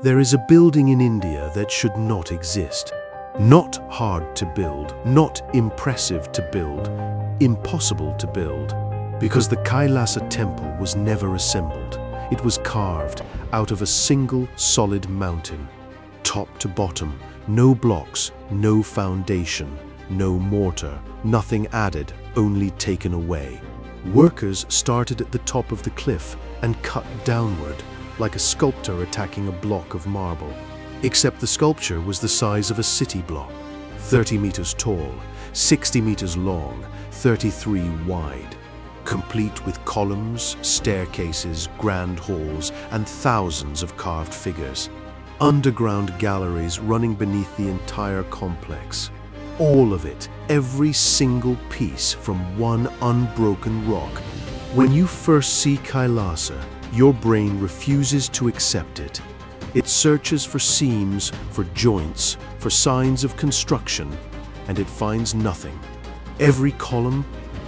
There is a building in India that should not exist. Not hard to build, not impressive to build, impossible to build. Because the Kailasa Temple was never assembled. It was carved out of a single solid mountain. Top to bottom, no blocks, no foundation, no mortar, nothing added, only taken away. Workers started at the top of the cliff and cut downward, like a sculptor attacking a block of marble. Except the sculpture was the size of a city block, 30 meters tall, 60 meters long, 33 wide, complete with columns, staircases, grand halls, and thousands of carved figures. Underground galleries running beneath the entire complex. All of it, every single piece from one unbroken rock. When you first see Kailasa, your brain refuses to accept it. It searches for seams, for joints, for signs of construction, and it finds nothing. Every column,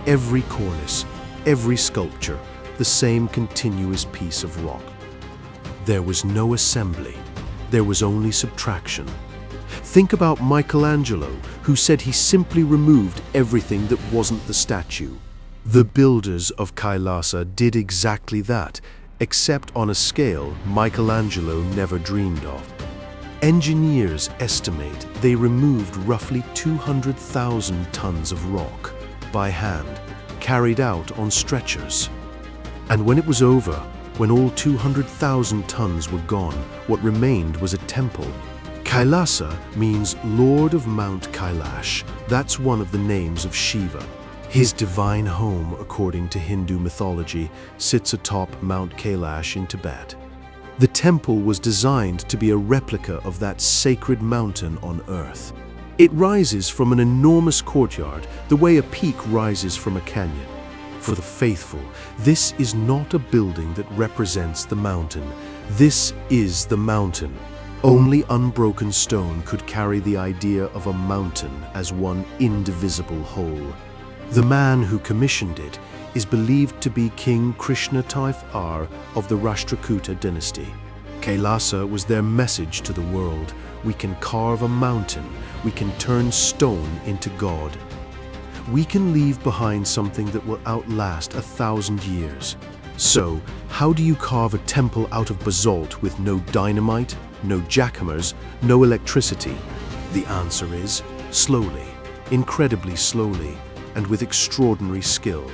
every cornice, every sculpture, the same continuous piece of rock. There was no assembly. There was only subtraction. Think about Michelangelo, who said he simply removed everything that wasn't the statue. The builders of Kailasa did exactly that, except on a scale Michelangelo never dreamed of. Engineers estimate they removed roughly 200,000 tons of rock by hand, carried out on stretchers. And when it was over, when all 200,000 tons were gone, what remained was a temple. Kailasa means Lord of Mount Kailash. That's one of the names of Shiva. His divine home, according to Hindu mythology, sits atop Mount Kailash in Tibet. The temple was designed to be a replica of that sacred mountain on earth. It rises from an enormous courtyard, the way a peak rises from a canyon. For the faithful, this is not a building that represents the mountain. This is the mountain. Only unbroken stone could carry the idea of a mountain as one indivisible whole. The man who commissioned it is believed to be King Krishnataif of the Rashtrakuta dynasty. Kailasa was their message to the world. We can carve a mountain. We can turn stone into God. We can leave behind something that will outlast 1,000 years. So, how do you carve a temple out of basalt with no dynamite, no jackhammers, no electricity? The answer is slowly, incredibly slowly, and with extraordinary skill.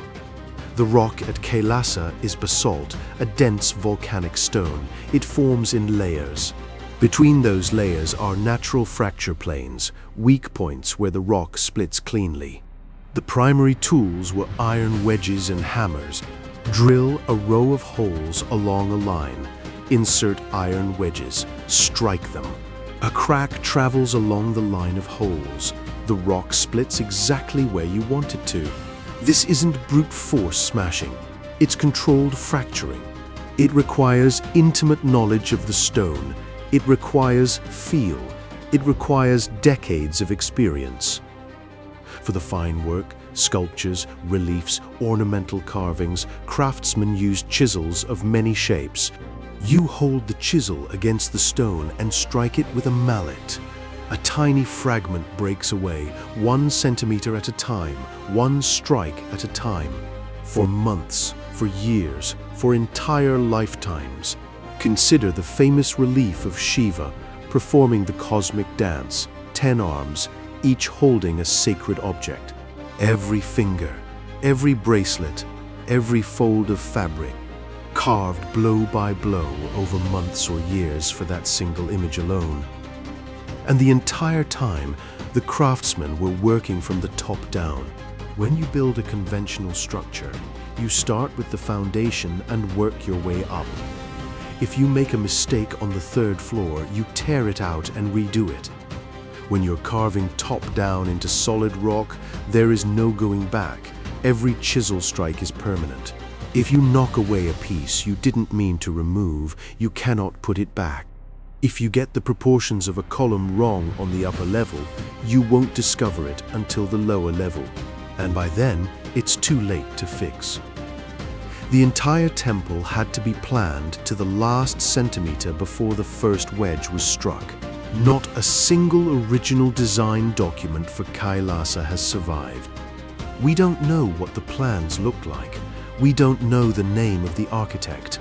The rock at Kailasa is basalt, a dense volcanic stone. It forms in layers. Between those layers are natural fracture planes, weak points where the rock splits cleanly. The primary tools were iron wedges and hammers. Drill a row of holes along a line. Insert iron wedges. Strike them. A crack travels along the line of holes. The rock splits exactly where you want it to. This isn't brute force smashing. It's controlled fracturing. It requires intimate knowledge of the stone. It requires feel. It requires decades of experience. For the fine work, sculptures, reliefs, ornamental carvings, craftsmen used chisels of many shapes. You hold the chisel against the stone and strike it with a mallet. A tiny fragment breaks away, 1 centimeter at a time, one strike at a time. For months, for years, for entire lifetimes. Consider the famous relief of Shiva performing the cosmic dance, 10 arms, each holding a sacred object. Every finger, every bracelet, every fold of fabric, carved blow by blow over months or years for that single image alone. And the entire time, the craftsmen were working from the top down. When you build a conventional structure, you start with the foundation and work your way up. If you make a mistake on the 3rd floor, you tear it out and redo it. When you're carving top down into solid rock, there is no going back. Every chisel strike is permanent. If you knock away a piece you didn't mean to remove, you cannot put it back. If you get the proportions of a column wrong on the upper level, you won't discover it until the lower level. And by then, it's too late to fix. The entire temple had to be planned to the last centimeter before the first wedge was struck. Not a single original design document for Kailasa has survived. We don't know what the plans looked like. We don't know the name of the architect.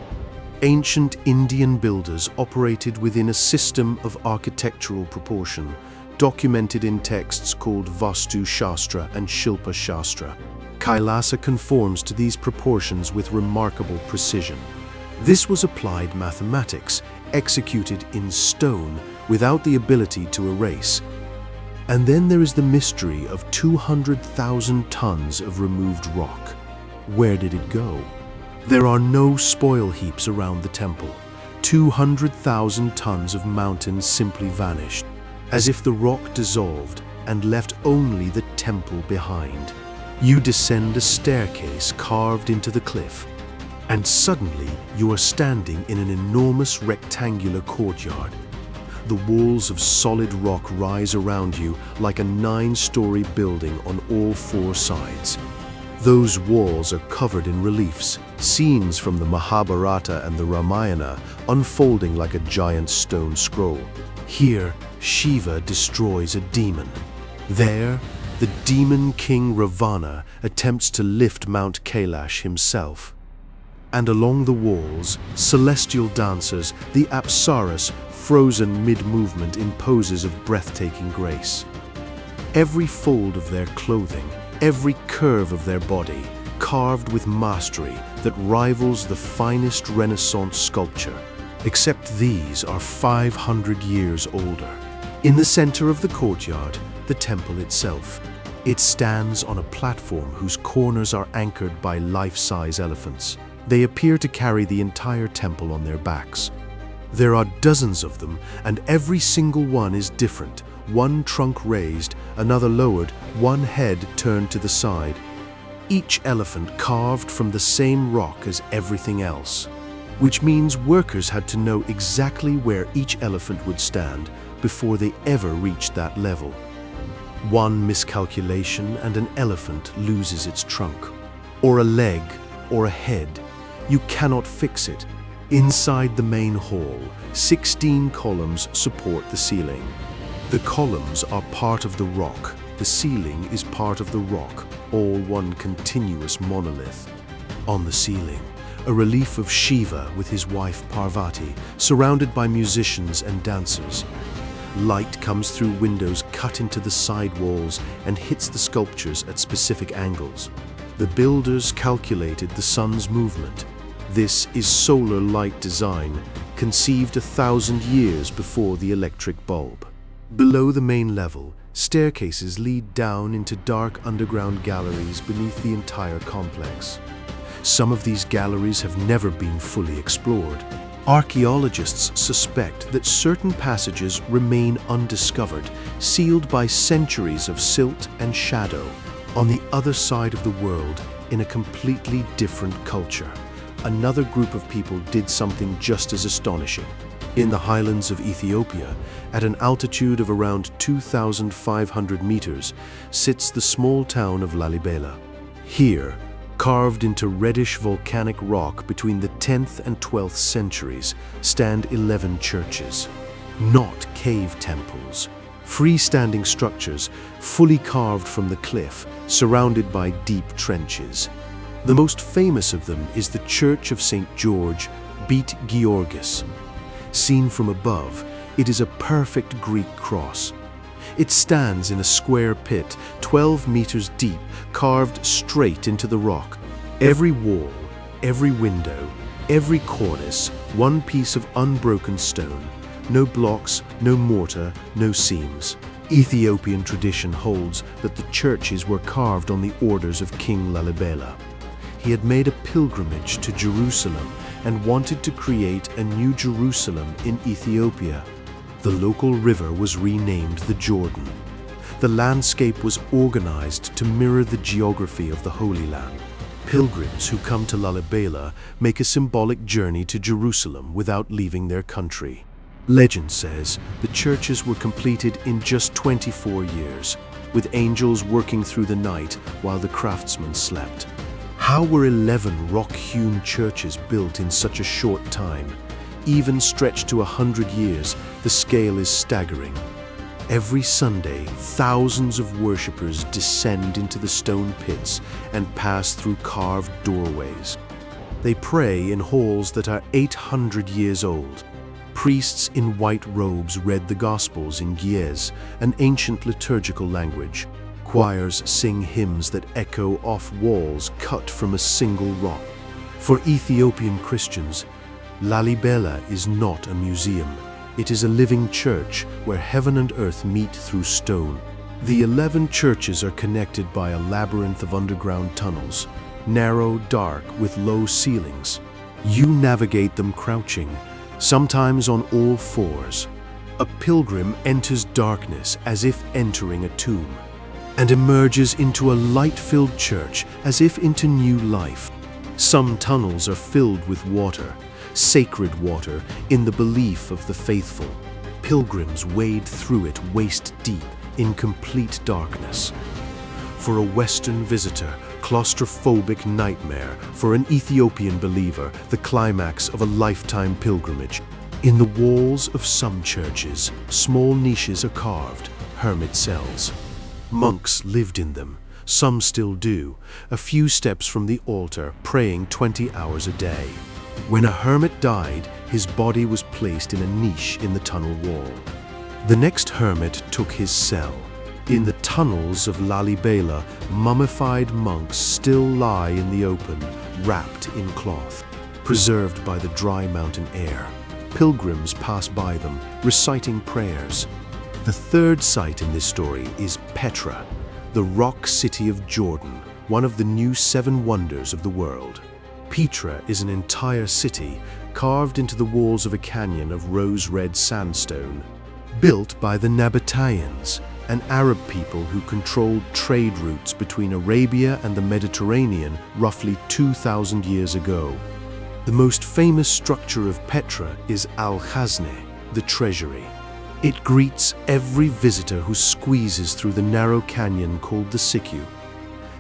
Ancient Indian builders operated within a system of architectural proportion, documented in texts called Vastu Shastra and Shilpa Shastra. Kailasa conforms to these proportions with remarkable precision. This was applied mathematics, executed in stone, without the ability to erase. And then there is the mystery of 200,000 tons of removed rock. Where did it go? There are no spoil heaps around the temple. 200,000 tons of mountains simply vanished, as if the rock dissolved and left only the temple behind. You descend a staircase carved into the cliff, and suddenly you are standing in an enormous rectangular courtyard. The walls of solid rock rise around you like a 9-story building on all 4 sides. Those walls are covered in reliefs, scenes from the Mahabharata and the Ramayana unfolding like a giant stone scroll. Here, Shiva destroys a demon. There, the demon king Ravana attempts to lift Mount Kailash himself. And along the walls, celestial dancers, the Apsaras, frozen mid-movement in poses of breathtaking grace. Every fold of their clothing, every curve of their body, carved with mastery that rivals the finest Renaissance sculpture. Except these are 500 years older. In the center of the courtyard, the temple itself. It stands on a platform whose corners are anchored by life-size elephants. They appear to carry the entire temple on their backs. There are dozens of them, and every single one is different. One trunk raised, another lowered, one head turned to the side. Each elephant carved from the same rock as everything else, which means workers had to know exactly where each elephant would stand before they ever reached that level. One miscalculation and an elephant loses its trunk, or a leg, or a head. You cannot fix it. Inside the main hall, 16 columns support the ceiling. The columns are part of the rock. The ceiling is part of the rock, all one continuous monolith. On the ceiling, a relief of Shiva with his wife Parvati, surrounded by musicians and dancers. Light comes through windows cut into the side walls and hits the sculptures at specific angles. The builders calculated the sun's movement. This is solar light design, conceived 1,000 years before the electric bulb. Below the main level, staircases lead down into dark underground galleries beneath the entire complex. Some of these galleries have never been fully explored. Archaeologists suspect that certain passages remain undiscovered, sealed by centuries of silt and shadow. On the other side of the world, in a completely different culture, another group of people did something just as astonishing. In the highlands of Ethiopia, at an altitude of around 2,500 meters, sits the small town of Lalibela. Here, carved into reddish volcanic rock between the 10th and 12th centuries, stand 11 churches. Not cave temples. Freestanding structures, fully carved from the cliff, surrounded by deep trenches. The most famous of them is the Church of St. George, Beit Georgis. Seen from above, it is a perfect Greek cross. It stands in a square pit, 12 meters deep, carved straight into the rock. Every wall, every window, every cornice, one piece of unbroken stone. No blocks, no mortar, no seams. Ethiopian tradition holds that the churches were carved on the orders of King Lalibela. He had made a pilgrimage to Jerusalem and wanted to create a new Jerusalem in Ethiopia. The local river was renamed the Jordan. The landscape was organized to mirror the geography of the Holy Land. Pilgrims who come to Lalibela make a symbolic journey to Jerusalem without leaving their country. Legend says the churches were completed in just 24 years, with angels working through the night while the craftsmen slept. How were 11 rock-hewn churches built in such a short time? Even stretched to 100 years, the scale is staggering. Every Sunday, thousands of worshippers descend into the stone pits and pass through carved doorways. They pray in halls that are 800 years old. Priests in white robes read the Gospels in Ge'ez, an ancient liturgical language. Choirs sing hymns that echo off walls cut from a single rock. For Ethiopian Christians, Lalibela is not a museum. It is a living church where heaven and earth meet through stone. The 11 churches are connected by a labyrinth of underground tunnels, narrow, dark, with low ceilings. You navigate them crouching, sometimes on all fours. A pilgrim enters darkness as if entering a tomb, and emerges into a light-filled church as if into new life. Some tunnels are filled with water, sacred water, in the belief of the faithful. Pilgrims wade through it waist-deep in complete darkness. For a Western visitor, claustrophobic nightmare. For an Ethiopian believer, the climax of a lifetime pilgrimage. In the walls of some churches, small niches are carved, hermit cells. Monks lived in them, some still do, a few steps from the altar, praying 20 hours a day. When a hermit died, his body was placed in a niche in the tunnel wall. The next hermit took his cell. In the tunnels of Lalibela, mummified monks still lie in the open, wrapped in cloth, preserved by the dry mountain air. Pilgrims pass by them, reciting prayers. The third site in this story is Petra, the rock city of Jordan, one of the new 7 wonders of the world. Petra is an entire city carved into the walls of a canyon of rose-red sandstone, built by the Nabateans, an Arab people who controlled trade routes between Arabia and the Mediterranean roughly 2,000 years ago. The most famous structure of Petra is Al-Khazne, the treasury. It greets every visitor who squeezes through the narrow canyon called the Siku.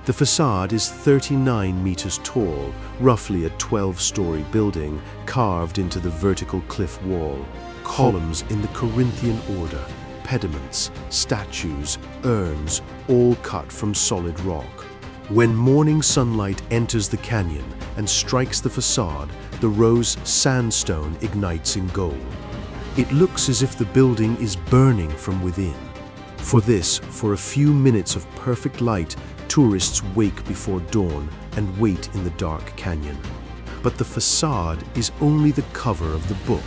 The facade is 39 meters tall, roughly a 12-story building carved into the vertical cliff wall. Columns in the Corinthian order, pediments, statues, urns, all cut from solid rock. When morning sunlight enters the canyon and strikes the facade, the rose sandstone ignites in gold. It looks as if the building is burning from within. For a few minutes of perfect light, tourists wake before dawn and wait in the dark canyon. But the facade is only the cover of the book.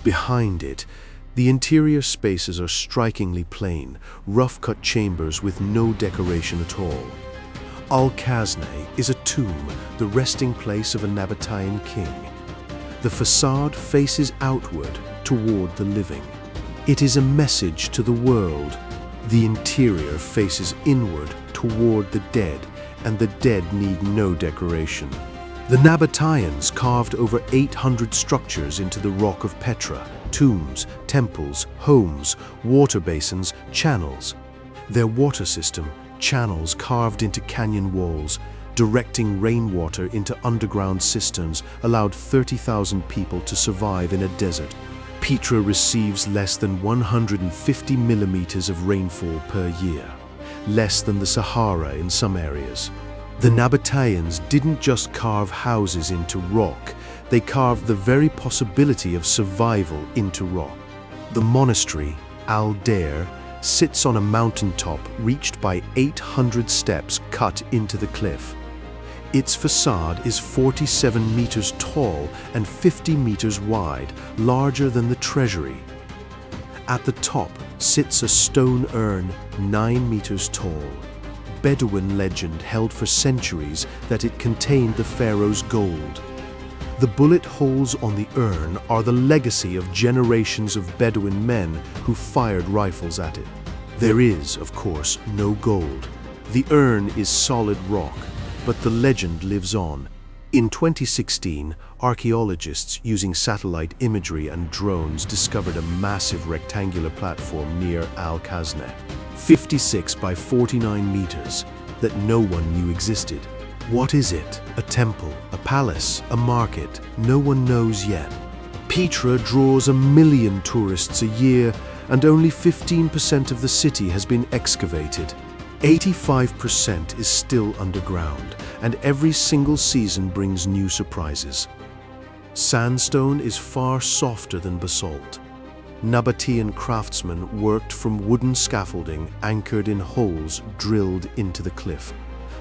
Behind it, the interior spaces are strikingly plain, rough-cut chambers with no decoration at all. Al-Khazne is a tomb, the resting place of a Nabatean king. The facade faces outward, toward the living. It is a message to the world. The interior faces inward, toward the dead, and the dead need no decoration. The Nabateans carved over 800 structures into the rock of Petra: tombs, temples, homes, water basins, channels. Their water system, channels carved into canyon walls, directing rainwater into underground cisterns, allowed 30,000 people to survive in a desert. Petra receives less than 150 millimeters of rainfall per year, less than the Sahara in some areas. The Nabateans didn't just carve houses into rock, they carved the very possibility of survival into rock. The monastery, Al-Dair, sits on a mountaintop reached by 800 steps cut into the cliff. Its facade is 47 meters tall and 50 meters wide, larger than the treasury. At the top sits a stone urn 9 meters tall. Bedouin legend held for centuries that it contained the pharaoh's gold. The bullet holes on the urn are the legacy of generations of Bedouin men who fired rifles at it. There is, of course, no gold. The urn is solid rock, but the legend lives on. In 2016, archaeologists using satellite imagery and drones discovered a massive rectangular platform near Al-Khazne, 56 by 49 meters, that no one knew existed. What is it? A temple, a palace, a market? No one knows yet. Petra draws 1 million tourists a year, and only 15% of the city has been excavated. 85% is still underground, and every single season brings new surprises. Sandstone is far softer than basalt. Nabatean craftsmen worked from wooden scaffolding anchored in holes drilled into the cliff.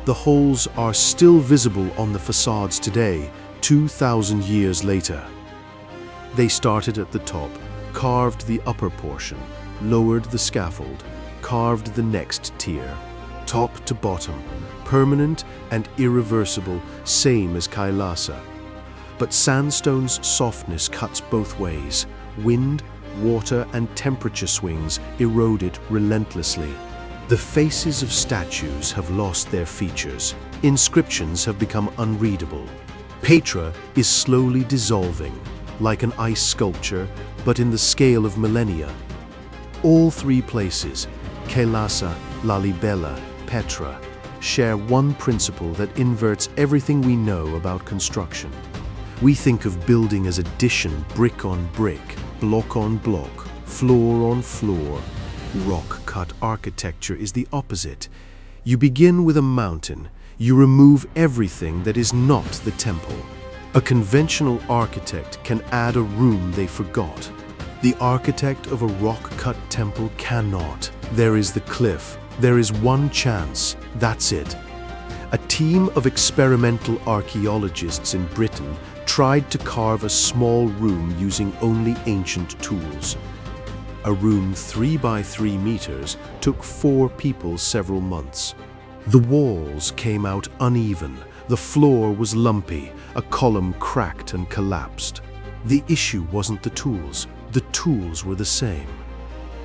The holes are still visible on the facades today, 2,000 years later. They started at the top, carved the upper portion, lowered the scaffold, carved the next tier, top to bottom, permanent and irreversible, same as Kailasa. But sandstone's softness cuts both ways. Wind, water, and temperature swings erode it relentlessly. The faces of statues have lost their features. Inscriptions have become unreadable. Petra is slowly dissolving, like an ice sculpture, but in the scale of millennia. All three places, Kailasa, Lalibela, Petra, share one principle that inverts everything we know about construction. We think of building as addition, brick on brick, block on block, floor on floor. Rock-cut architecture is the opposite. You begin with a mountain. You remove everything that is not the temple. A conventional architect can add a room they forgot. The architect of a rock-cut temple cannot. There is the cliff. There is one chance. That's it. A team of experimental archaeologists in Britain tried to carve a small room using only ancient tools. A room 3 by 3 meters took 4 people several months. The walls came out uneven, the floor was lumpy, a column cracked and collapsed. The issue wasn't the tools were the same.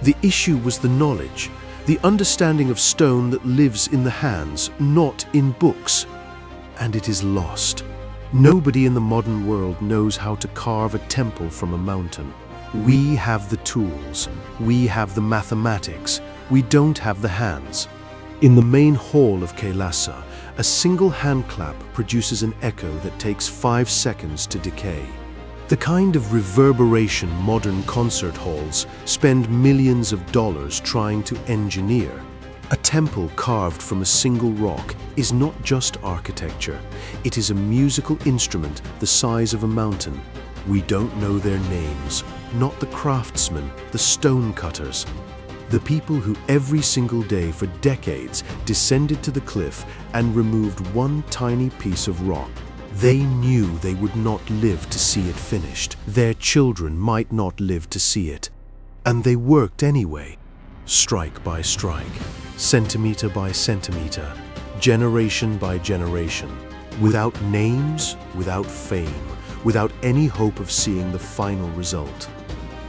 The issue was the knowledge, the understanding of stone that lives in the hands, not in books. And it is lost. Nobody in the modern world knows how to carve a temple from a mountain. We have the tools, we have the mathematics, we don't have the hands. In the main hall of Kailasa, a single hand clap produces an echo that takes 5 seconds to decay. The kind of reverberation modern concert halls spend millions of dollars trying to engineer. A temple carved from a single rock is not just architecture, it is a musical instrument the size of a mountain. We don't know their names, not the craftsmen, the stone cutters. The people who every single day for decades descended to the cliff and removed one tiny piece of rock. They knew they would not live to see it finished. Their children might not live to see it. And they worked anyway, strike by strike, centimeter by centimeter, generation by generation, without names, without fame, without any hope of seeing the final result.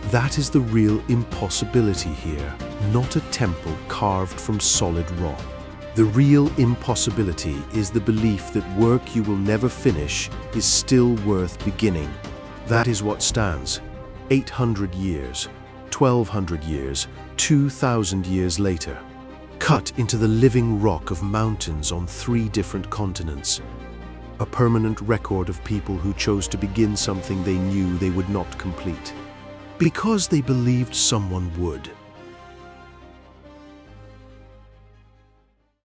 That is the real impossibility here, not a temple carved from solid rock. The real impossibility is the belief that work you will never finish is still worth beginning. That is what stands 800 years, 1200 years, 2000 years later, cut into the living rock of mountains on 3 different continents. A permanent record of people who chose to begin something they knew they would not complete, because they believed someone would.